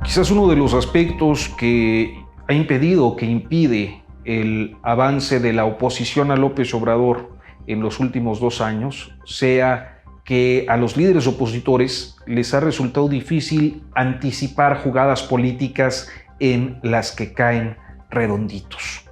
Quizás uno de los aspectos que ha impedido, que impide el avance de la oposición a López Obrador en los últimos 2 años sea que a los líderes opositores les ha resultado difícil anticipar jugadas políticas en las que caen redonditos.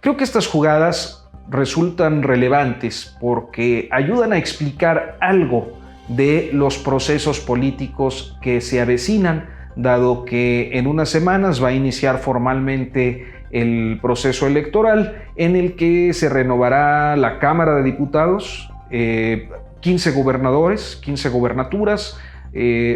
Creo que estas jugadas resultan relevantes porque ayudan a explicar algo de los procesos políticos que se avecinan, dado que en unas semanas va a iniciar formalmente el proceso electoral en el que se renovará la Cámara de Diputados, 15 gobernadores, 15 gobernaturas,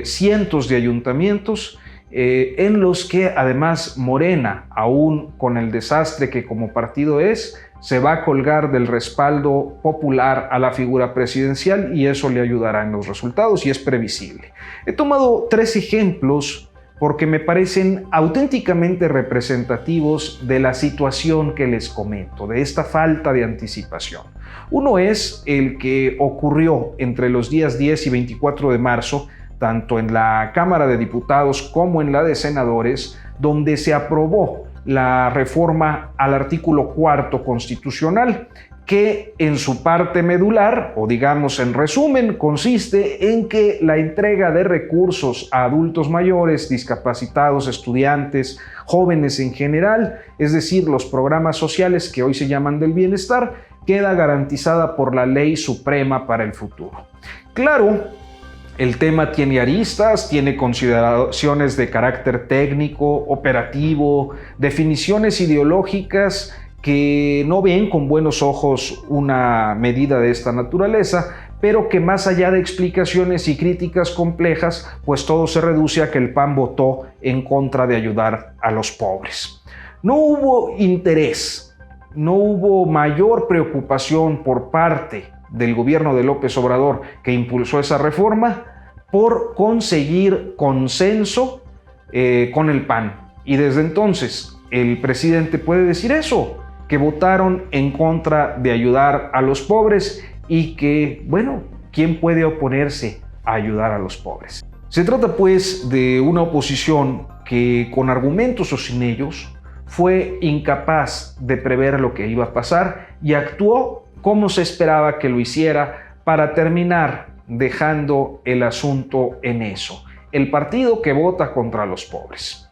cientos de ayuntamientos, en los que además Morena, aún con el desastre que como partido es, se va a colgar del respaldo popular a la figura presidencial y eso le ayudará en los resultados y es previsible. He tomado 3 ejemplos porque me parecen auténticamente representativos de la situación que les comento, de esta falta de anticipación. Uno es el que ocurrió entre los días 10 y 24 de marzo, tanto en la Cámara de Diputados como en la de Senadores, donde se aprobó la reforma al artículo 4 constitucional, que en su parte medular, o digamos en resumen, consiste en que la entrega de recursos a adultos mayores, discapacitados, estudiantes, jóvenes en general, es decir, los programas sociales que hoy se llaman del bienestar, queda garantizada por la Ley Suprema para el futuro. Claro, el tema tiene aristas, tiene consideraciones de carácter técnico, operativo, definiciones ideológicas que no ven con buenos ojos una medida de esta naturaleza, pero que más allá de explicaciones y críticas complejas, pues todo se reduce a que el PAN votó en contra de ayudar a los pobres. No hubo interés, no hubo mayor preocupación por parte del gobierno de López Obrador, que impulsó esa reforma, por conseguir consenso con el PAN. Y desde entonces el presidente puede decir eso, que votaron en contra de ayudar a los pobres y que, bueno, ¿quién puede oponerse a ayudar a los pobres? Se trata pues de una oposición que con argumentos o sin ellos fue incapaz de prever lo que iba a pasar y actuó como se esperaba que lo hiciera para terminar dejando el asunto en eso, el partido que vota contra los pobres.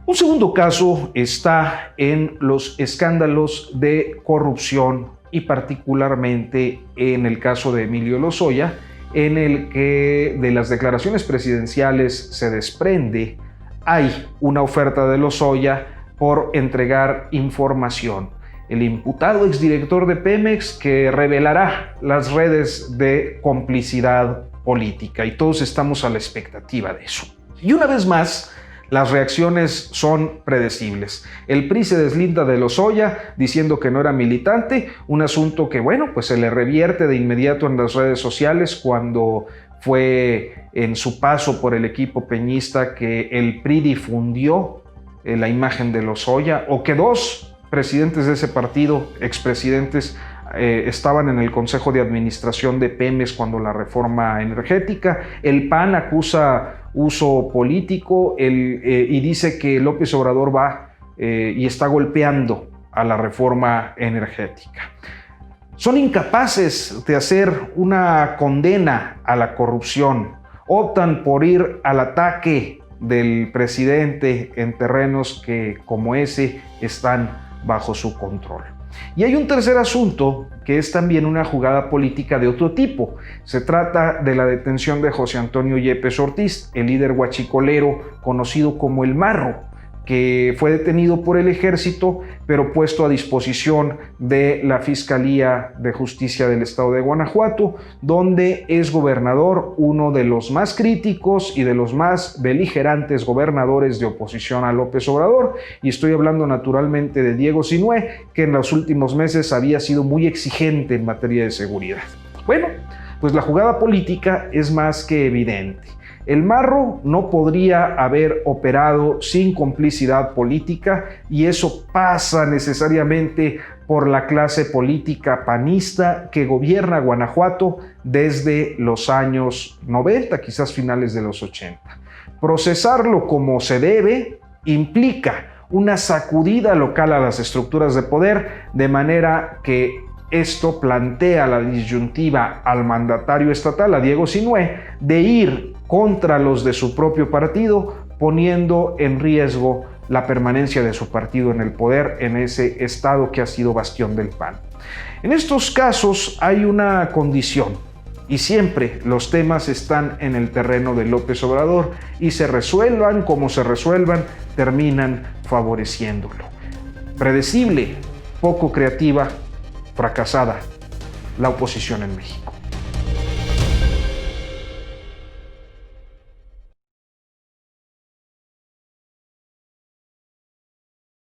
Un segundo caso está en los escándalos de corrupción y particularmente en el caso de Emilio Lozoya, en el que de las declaraciones presidenciales se desprende hay una oferta de Lozoya por entregar información. El imputado exdirector de Pemex que revelará las redes de complicidad política y todos estamos a la expectativa de eso. Y una vez más, las reacciones son predecibles. El PRI se deslinda de Lozoya diciendo que no era militante, un asunto que, bueno, pues se le revierte de inmediato en las redes sociales cuando fue en su paso por el equipo peñista que el PRI difundió la imagen de Lozoya, o que 2 presidentes de ese partido, expresidentes, estaban en el Consejo de Administración de Pemex cuando la reforma energética. El PAN acusa uso político y dice que López Obrador va y está golpeando a la reforma energética. Son incapaces de hacer una condena a la corrupción, optan por ir al ataque del presidente en terrenos que, como ese, están bajo su control. Y hay un tercer asunto que es también una jugada política de otro tipo. Se trata de la detención de José Antonio Yepes Ortiz, el líder huachicolero conocido como El Marro, que fue detenido por el ejército, pero puesto a disposición de la Fiscalía de Justicia del Estado de Guanajuato, donde es gobernador, uno de los más críticos y de los más beligerantes gobernadores de oposición a López Obrador, y estoy hablando naturalmente de Diego Sinue, que en los últimos meses había sido muy exigente en materia de seguridad. Bueno, pues la jugada política es más que evidente. El Marro no podría haber operado sin complicidad política y eso pasa necesariamente por la clase política panista que gobierna Guanajuato desde los años 90, quizás finales de los 80. Procesarlo como se debe implica una sacudida local a las estructuras de poder, de manera que esto plantea la disyuntiva al mandatario estatal, a Diego Sinue, de ir contra los de su propio partido, poniendo en riesgo la permanencia de su partido en el poder en ese estado que ha sido bastión del PAN. En estos casos hay una condición, y siempre los temas están en el terreno de López Obrador, y se resuelvan como se resuelvan, terminan favoreciéndolo. Predecible, poco creativa, fracasada la oposición en México.